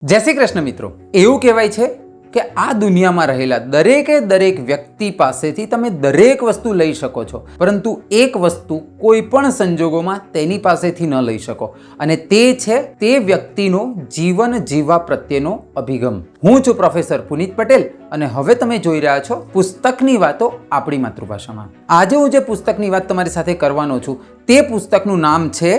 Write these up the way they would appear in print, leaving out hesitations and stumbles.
જય શ્રી કૃષ્ણ મિત્રો, એવું કહેવાય છે કે આ દુનિયામાં રહેલા દરેકે દરેક વ્યક્તિ પાસેથી તમે દરેક વસ્તુ લઈ શકો છો, પરંતુ એક વસ્તુ કોઈ પણ સંજોગોમાં તેની પાસેથી ન લઈ શકો, અને તે છે તે વ્યક્તિનો જીવન જીવવા પ્રત્યેનો અભિગમ. હું છું પ્રોફેસર પુનિત પટેલ અને હવે તમે જોઈ રહ્યા છો પુસ્તકની વાતો આપણી માતૃભાષામાં. આજે હું જે પુસ્તકની વાત તમારી સાથે કરવાનો છું તે પુસ્તકનું નામ છે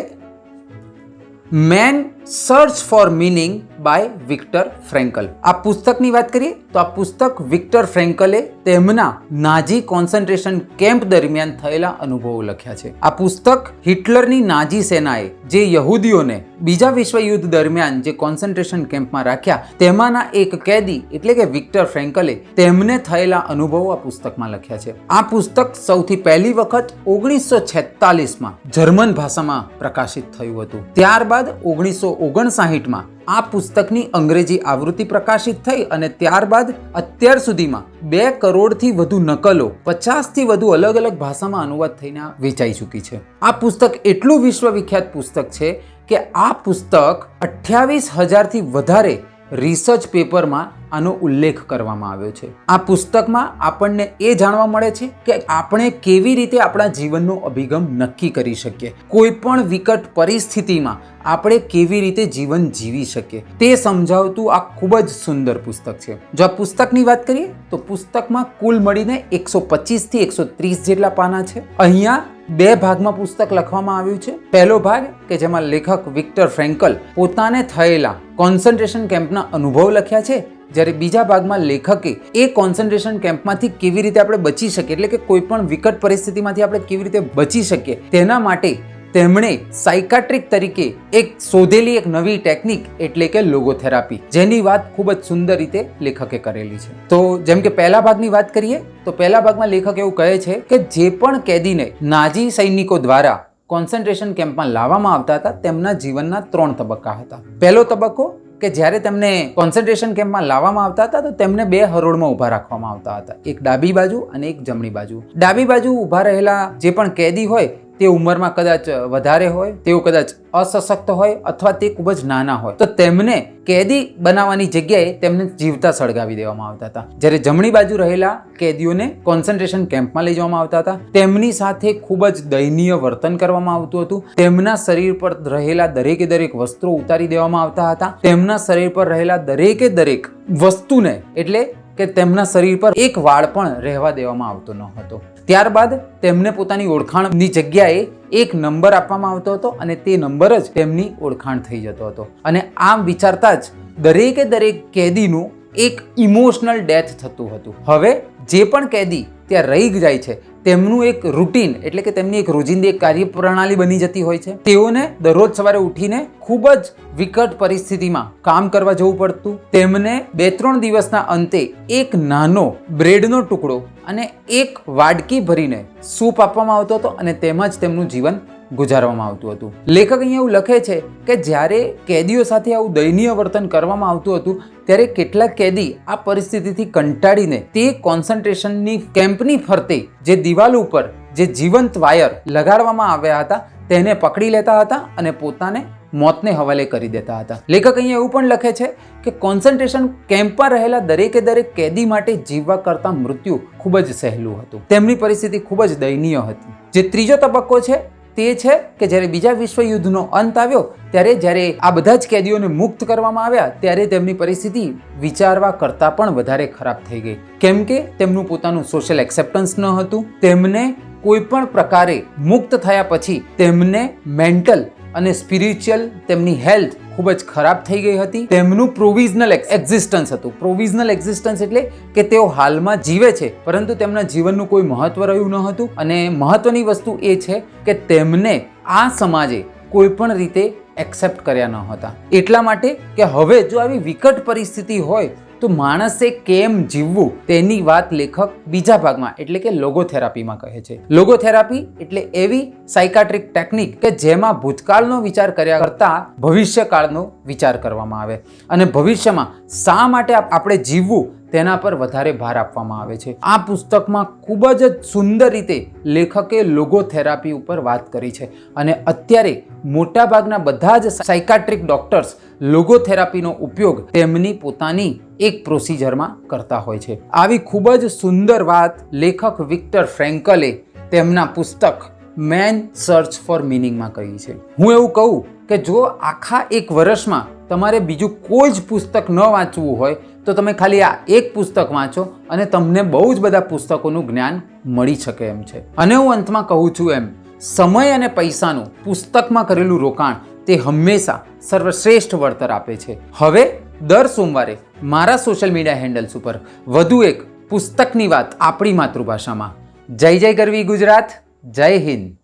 man search for meaning by Victor Frankl. આ પુસ્તકની વાત કરીએ તો આ પુસ્તક વિક્ટર ફ્રેન્કલે તેમના નાઝી કોન્સન્ટ્રેશન કેમ્પ દરમિયાન થયેલા અનુભવો લખ્યા છે. આ પુસ્તક હિટલરની નાઝી સેનાએ જે યહૂદીઓને બીજા વિશ્વ યુદ્ધ દરમિયાન જે કોન્સન્ટ્રેશન કેમ્પમાં રાખ્યા તેમાંના એક કેદી એટલે કે વિક્ટર ફ્રેન્કલે તેમને થયેલા અનુભવો આ પુસ્તકમાં લખ્યા છે. આ પુસ્તક સૌથી પહેલી વખત 1946માં જર્મન ભાષામાં પ્રકાશિત થયું હતું. ત્યારબાદ 1959માં આ પુસ્તકની અંગ્રેજી આવૃત્તિ પ્રકાશિત થઈ અને ત્યારબાદ અત્યાર સુધીમાં 2 કરોડથી વધુ નકલો 50થી વધુ અલગ અલગ ભાષામાં અનુવાદ થઈને વેચાઈ ચૂકી છે. આ પુસ્તક એટલું વિશ્વવિખ્યાત પુસ્તક છે કે આ પુસ્તક 28,000થી વધારે રિસર્ચ પેપરમાં આનો ઉલ્લેખ કરવામાં આવ્યો છે. આ પુસ્તકમાં આપણને એ જાણવા મળે છે કે આપણે કેવી રીતે આપણા જીવનનો અભિગમ નક્કી કરી શકીએ, કોઈ પણ વિકટ પરિસ્થિતિમાં આપણે કેવી રીતે જીવન જીવી શકીએ તે સમજાવતું આ ખૂબ જ સુંદર પુસ્તક છે. જો આ પુસ્તકની વાત કરીએ તો પુસ્તકમાં કુલ મળીને 125થી 130 જેટલા પાના છે. અહીંયા 2 ભાગમાં પુસ્તક લખવામાં આવ્યું છે. પહેલો ભાગ કે જેમાં લેખક વિક્ટર ફ્રેન્કલ પોતાને થયેલા કોન્સન્ટ્રેશન કેમ્પના અનુભવ લખ્યા છે, જ્યારે બીજા ભાગમાં લેખકે એ કોન્સન્ટ્રેશન કેમ્પમાંથી કેવી રીતે આપણે બચી શકીએ, એટલે કે કોઈ પણ વિકટ પરિસ્થિતિમાંથી આપણે કેવી રીતે બચી શકીએ તેના માટે તેમણે સાયકાટ્રિક તરીકે એક શોધેલી એક નવી ટેકનિક એટલે કે લોગોથેરાપી, જેની વાત ખૂબ જ સુંદર રીતે લેખકે કરેલી છે. તો જેમ કે પહેલા ભાગની વાત કરીએ તો પહેલા ભાગમાં લેખક એવું કહે છે કે જે પણ કેદીને નાઝી સૈનિકો દ્વારા કોન્સન્ટ્રેશન કેમ્પમાં લાવવામાં આવતા હતા તેમના જીવનના 3 તબક્કા હતા. પહેલો તબક્કો કે જ્યારે તેમને કોન્સન્ટ્રેશન કેમ્પમાં લાવવામાં આવતા હતા તો તેમને 2 હરોળમાં ઊભા રાખવામાં આવતા હતા, એક ડાબી બાજુ અને એક જમણી બાજુ. ડાબી બાજુ ઊભા રહેલા જે પણ કેદી હોય તે ઉંમરમાં કદાચ વધારે હોય, તેઓ કદાચ અસશક્ત હોય અથવા તે ખૂબ જ નાના હોય, તો તેમને કેદી બનાવવાની જગ્યાએ તેમને જીવતા સળગાવી દેવામાં આવતા હતા. જ્યારે જમણી બાજુ રહેલા કેદીઓને કોન્સન્ટ્રેશન કેમ્પમાં લઈ જવામાં આવતા હતા. તેમની સાથે ખૂબ જ દયનીય વર્તન કરવામાં આવતું હતું. તેમના શરીર પર રહેલા દરેકે દરેક વસ્ત્રો ઉતારી દેવામાં આવતા હતા. તેમના શરીર પર રહેલા દરેકે દરેક વસ્તુને એટલે કે તેમના શરીર પર એક વાળ પણ રહેવા દેવામાં આવતો ન હતો. ત્યારબાદ તેમને પોતાની ઓળખાણની જગ્યાએ એક નંબર આપવામાં આવતો હતો અને તે નંબર જ તેમની ઓળખાણ થઈ જતો હતો. અને આમ વિચારતા જ દરેકે દરેક કેદીનું એક ઇમોશનલ ડેથ થતું હતું. હવે જે પણ કેદી ત્યાં રહી જાય છે તેમનું એક રૂટીન એટલે કે તેમની એક રોજિંદી કાર્યપ્રણાલી બની જતી હોય છે. તેઓને દરરોજ સવારે ઉઠીને ખૂબ જ વિકટ પરિસ્થિતિમાં કામ કરવા જવું પડતું. તેમને 2-3 દિવસના અંતે એક નાનો બ્રેડનો ટુકડો અને એક વાડકી ભરીને સૂપ આપવામાં આવતો હતો અને તેમાં જ તેમનું જીવન ગુજારવામાં આવતું હતું. લેખક અહીંયા એવું લખે છે કે જ્યારે કેદીઓ સાથે આવું દયનીય વર્તન કરવામાં આવતું હતું ત્યારે કેટલાક કેદી આ પરિસ્થિતિથી કંટાળીને તે કોન્સન્ટ્રેશનની કેમ્પની ફરતે જે દિવાલ ઉપર જે જીવંત વાયર લગાડવામાં આવ્યા હતા તેને પકડી લેતા હતા અને પોતાને મોતને હવાલે કરી દેતા હતા. લેખક અહીંયા એવું પણ લખે છે કે કોન્સન્ટ્રેશન કેમ્પમાં રહેલા દરેકે દરેક કેદી માટે જીવવા કરતાં મૃત્યુ ખૂબ જ સહેલું હતું. તેમની પરિસ્થિતિ ખૂબ જ દયનીય હતી. જે ત્રીજો તબક્કો છે તે છે કે જ્યારે બીજા વિશ્વ યુદ્ધનો અંત આવ્યો ત્યારે જ્યારે આ બધા જ કેદીઓને મુક્ત કરવામાં આવ્યા ત્યારે તેમની પરિસ્થિતિ વિચારવા કરતાં પણ વધારે ખરાબ થઈ ગઈ, કેમ કે તેમનું પોતાનું સોશિયલ એક્સેપ્ટન્સ ન હતું. તેમને કોઈ પણ પ્રકારે મુક્ત થયા પછી તેમને મેન્ટલ અને સ્પિરિચ્યુઅલ તેમની હેલ્થ ખૂબ જ ખરાબ થઈ ગઈ હતી. તેમનું પ્રોવિઝનલ એક્ઝિસ્ટન્સ હતું. પ્રોવિઝનલ એક્ઝિસ્ટન્સ એટલે કે તેઓ હાલમાં જીવે છે પરંતુ તેમના જીવનનું કોઈ મહત્વ રહ્યું ન હતું. અને મહત્વની વસ્તુ એ છે કે તેમને આ સમાજે કોઈ પણ રીતે એક્સેપ્ટ કર્યા ન હતા. એટલા માટે કે હવે જો આવી વિકટ પરિસ્થિતિ હોય તો માણસે કેમ જીવવું તેની વાત લેખક બીજા ભાગમાં એટલે કે લોગોથેરાપીમાં કહે છે. લોગોથેરાપી એટલે એવી સાયકાટ્રિક ટેકનિક કે જેમાં ભૂતકાળનો વિચાર કર્યા કરતાં ભવિષ્યકાળનો વિચાર કરવામાં આવે અને ભવિષ્યમાં શા માટે આપણે જીવવું તેના પર વધારે ભાર આપવામાં આવે છે. આ પુસ્તકમાં ખૂબ જ સુંદર રીતે લેખકે લોગોથેરાપી ઉપર વાત કરી છે અને અત્યારે મોટાભાગના બધા જ સાયકાટ્રિક ડોક્ટર્સ લોગોથેરાપીનો ઉપયોગ તેમની પોતાની એક પ્રોસિજરમાં કરતા હોય છે. આવી ખૂબ જ સુંદર વાત લેખક વિક્ટર ફ્રેન્કલે તેમના પુસ્તક મેન સર્ચ ફોર મિનિંગમાં કહી છે. હું એવું કહું કે જો આખા એક વર્ષમાં તમારે બીજું કોઈ જ પુસ્તક ન વાંચવું હોય તો તમે ખાલી આ એક પુસ્તક વાંચો અને તમને બહુ જ બધા પુસ્તકોનું જ્ઞાન મળી શકે એમ છે. અને હું અંતમાં કહું છું એમ, સમય અને પૈસાનું પુસ્તકમાં કરેલું રોકાણ તે હંમેશા સર્વશ્રેષ્ઠ વળતર આપે છે. હવે દર સોમવારે મારા સોશિયલ મીડિયા હેન્ડલ્સ ઉપર વધુ એક પુસ્તકની વાત આપણી માતૃભાષામાં. જય જય ગરવી ગુજરાત, જય હિન્દ.